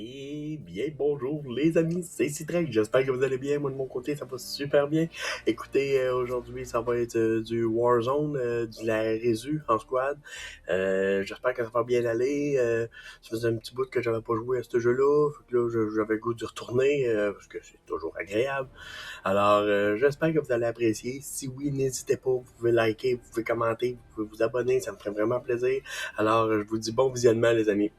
Et bien, bonjour les amis, c'est Citrek, j'espère que vous allez bien, moi de mon côté ça va super bien. Écoutez, aujourd'hui ça va être du Warzone, de la Résu en squad. J'espère que ça va bien aller. Ça faisait un petit bout que j'avais pas joué à ce jeu-là, fait que là j'avais le goût d'y retourner, parce que c'est toujours agréable. Alors j'espère que vous allez apprécier. Si oui, n'hésitez pas, vous pouvez liker, vous pouvez commenter, vous pouvez vous abonner, ça me ferait vraiment plaisir. Alors je vous dis bon visionnement les amis.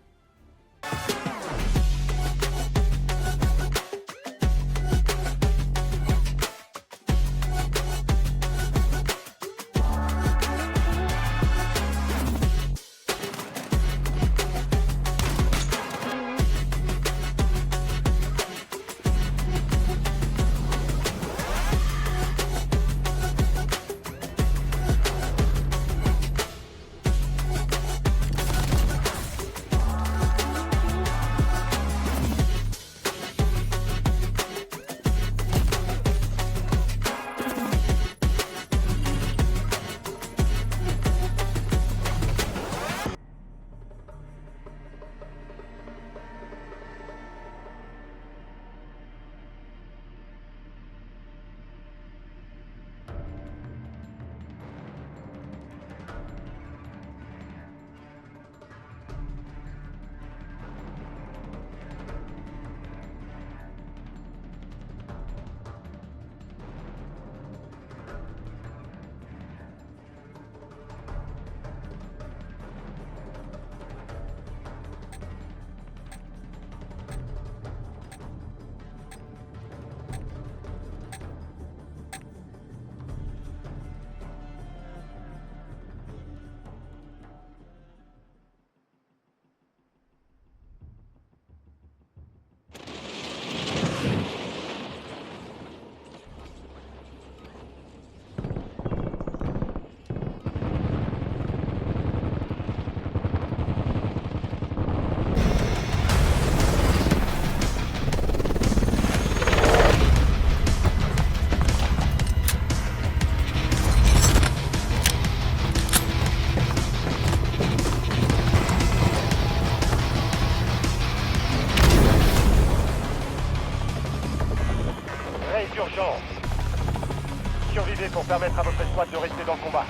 Raid d'urgence. Survivez pour permettre à votre squad de rester dans le combat.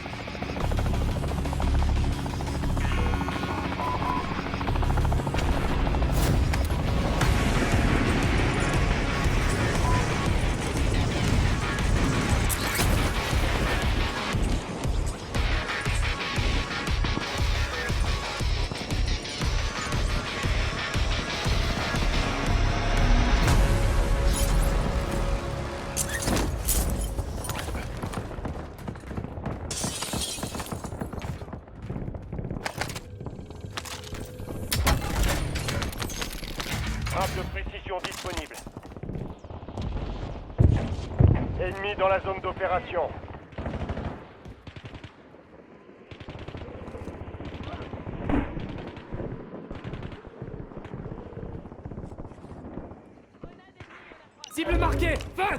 Frappe de précision disponible. Ennemi dans la zone d'opération. Cible marquée! Feu!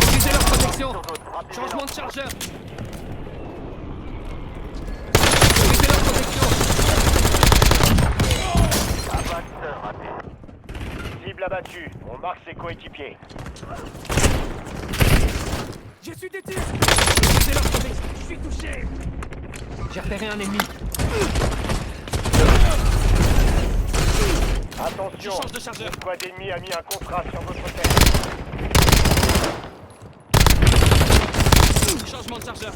Utilisez leur protection! Changement de chargeur! Utilisez leur protection! Abatteur raté. Cible abattue. On marque ses coéquipiers. J'ai su des tirs! Utilisez leur protection! Je suis touché! J'ai repéré un ennemi! Attention, Je change de chargeur. le squad ennemi a mis un contrat sur votre tête. Changement de chargeur!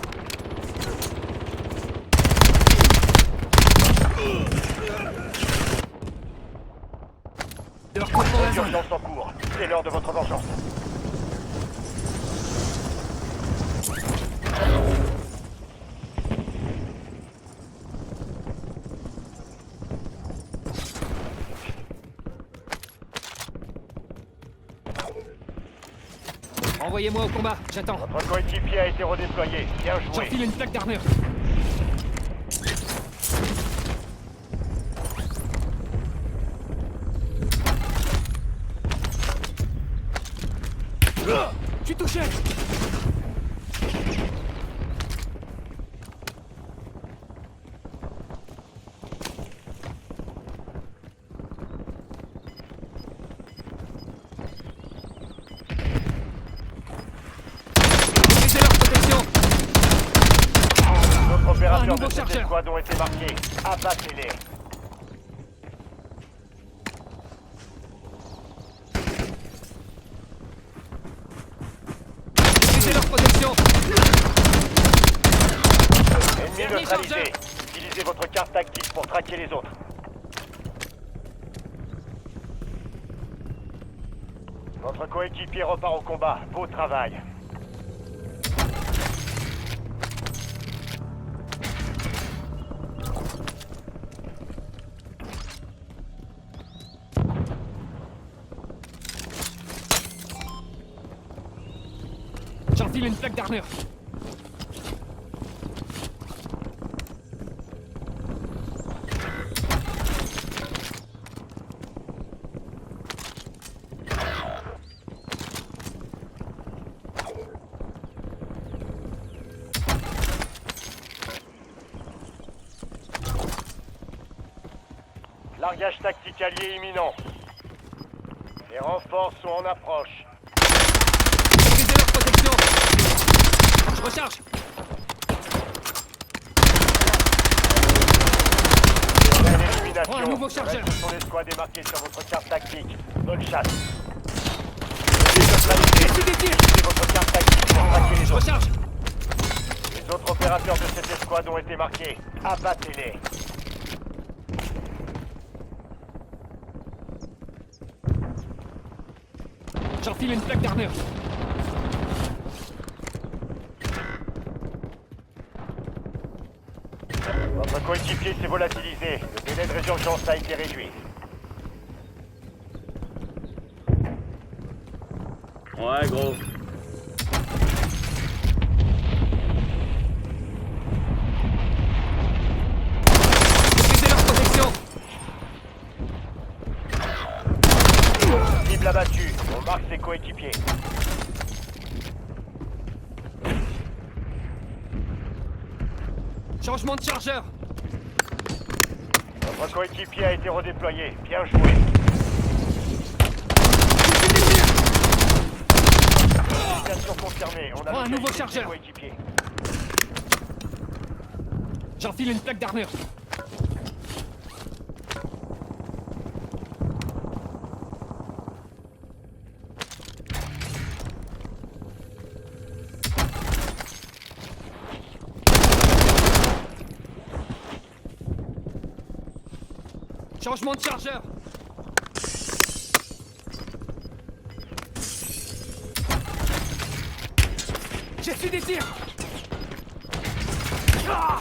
De leur contre la zone! Urgence en cours. C'est l'heure de votre vengeance. Envoyez-moi au combat, j'attends. Votre coéquipier a été redéployé. Bien joué. J'enfile une plaque d'armure. Je suis touché! ces chargeur. escouades ont été marqués. Abattez-les. Utilisez leur protection. Ennemi Dernier neutralisé. chargeur. Utilisez votre carte tactique pour traquer les autres. Votre coéquipier repart au combat. Beau travail. J'enfile une plaque d'armure. Largage tactique allié imminent. Les renforts sont en approche. Utilisez leur protection. Je recharge. Belle élimination. Oh, un nouveau chargeur. Le reste de son escouade est marqué sur votre carte tactique. Bonne chasse. Neutralisé. J'ai des tirs. Utilisez votre carte tactique pour traquer les Je autres. recharge. Les autres opérateurs de cette escouade ont été marqués. Abattez-les. J'enfile une plaque d'armure. Votre coéquipier s'est volatilisé. Le délai de résurgence a été réduit. Ouais, gros. Utilisez leur protection. Cible abattue. On marque ses coéquipiers. Changement de chargeur. Votre coéquipier a été redéployé. Bien joué. Élimination confirmée. On a Oh, un nouveau localisé ses chargeur. coéquipiers. J'enfile une plaque d'armure. Changement de chargeur. J'ai su des tirs. Ah,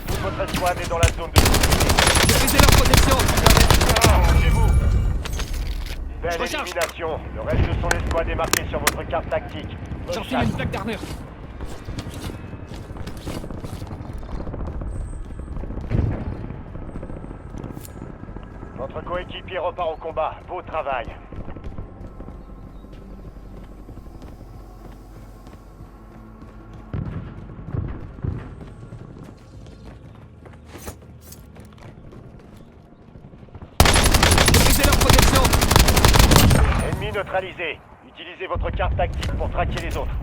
Toute votre escouade est dans la zone de sécurité. utilisez leur protection. Chez vous. Belle Je recharge. élimination. Le reste de son escouade est marqué sur votre carte tactique. Bonne J'enfile chasse. une plaque d'armure. Votre coéquipier repart au combat. Beau travail. Utilisez leur protection. Ennemi neutralisé. Utilisez votre carte tactique pour traquer les autres.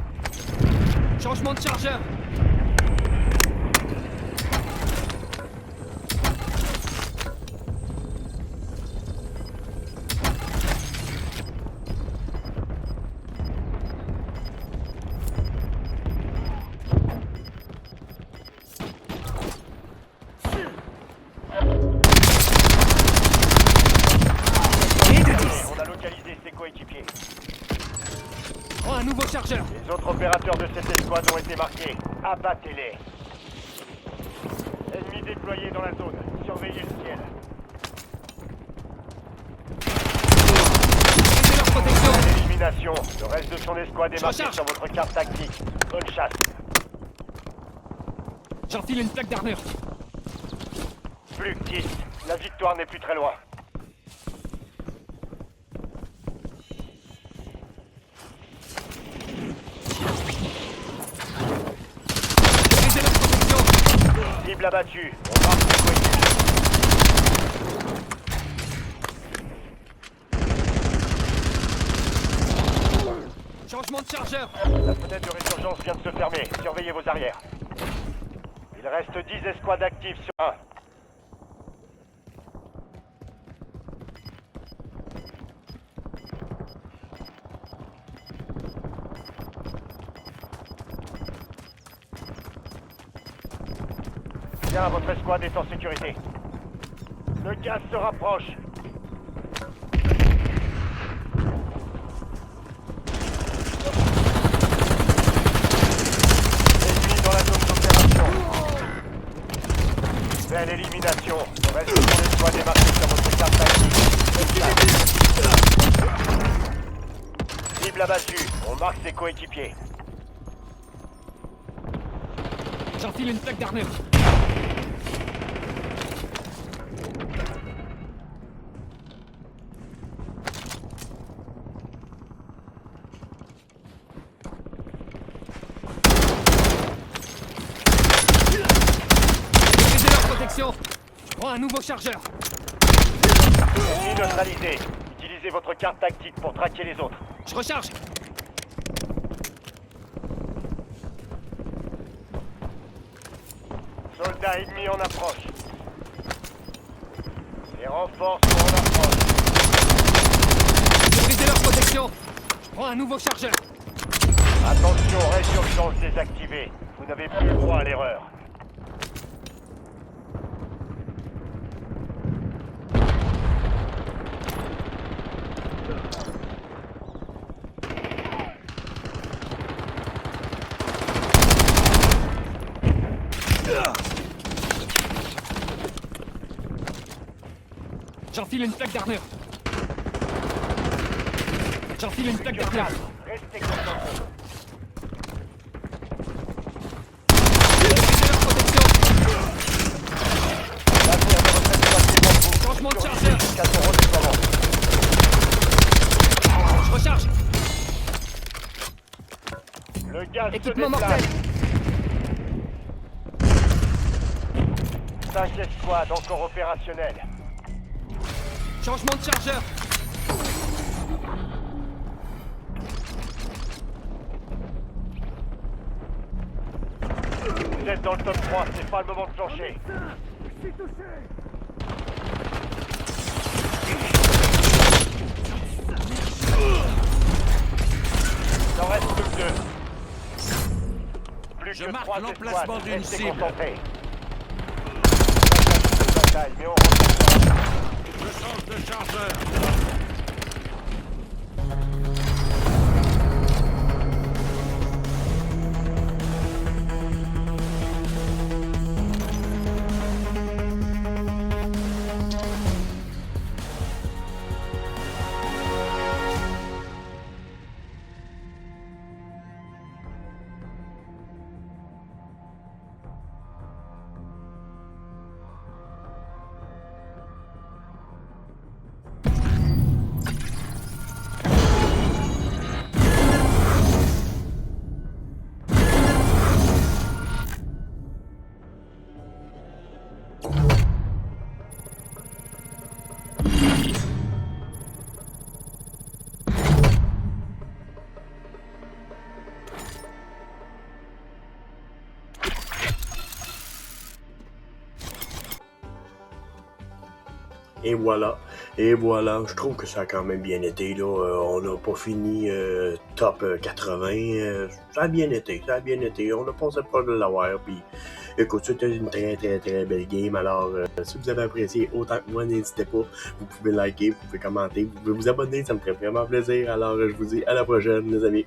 Changement de chargeur. On a localisé ses coéquipiers. Oh, un nouveau chargeur. Les autres opérateurs de cette escouade ont été marqués. Abattez-les. Ennemis déployés dans la zone. Surveillez le ciel. Utilisez leur protection. Élimination. Le reste de son escouade est Je marqué recharge. sur votre carte tactique. Bonne chasse. J'enfile une plaque d'armure. Plus que 10. La victoire n'est plus très loin. Utilisez leur protection. Cible abattue. On marque ses coéquipiers. Changement de chargeur. La fenêtre de résurgence vient de se fermer. Surveillez vos arrières. Il reste 10 escouades actives sur 1. Bien, votre escouade est en sécurité. Le gaz se rapproche. Ennemi dans la zone d'opération. Belle élimination. Le reste de mon escouade est marqué sur votre carte tactique. Cible abattue. On marque ses coéquipiers. J'enfile une plaque d'armure. Utilisez leur protection. Je prends un nouveau chargeur. Ennemi neutralisé. Utilisez votre carte tactique pour traquer les autres. Je recharge. Soldats ennemis en approche. Les renforts sont en approche. Utilisez leur protection. Je prends un nouveau chargeur. Attention, résurgence désactivée. Vous n'avez plus le droit à l'erreur. J'enfile une plaque d'armure. J'enfile une plaque d'armure. Restez concentrés. Utilisez leur protection. L'avenir de votre escouade dépend de vous. Changement de Survivez chargeur. jusqu'à son redéploiement. Je recharge. Le gaz se Équipement déplace. mortel. 5 escouades encore opérationnelles. Changement de chargeur. Vous êtes dans le top 3, c'est pas le moment de plancher. Il en reste plus que 2. Plus Je que marque 3 l'emplacement escouades, d'une restez cible. concentrés. De bataille, mais on renforcera. Je change de chargeur. Et voilà. Et voilà. Je trouve que ça a quand même bien été. Là. On n'a pas fini top 80. Ça a bien été. Ça a bien été. On a passé pas de l'avoir. Puis, écoute, c'était une très très très belle game. Alors, si vous avez apprécié autant que moi, n'hésitez pas. Vous pouvez liker, vous pouvez commenter, vous pouvez vous abonner. Ça me ferait vraiment plaisir. Alors, je vous dis à la prochaine, les amis.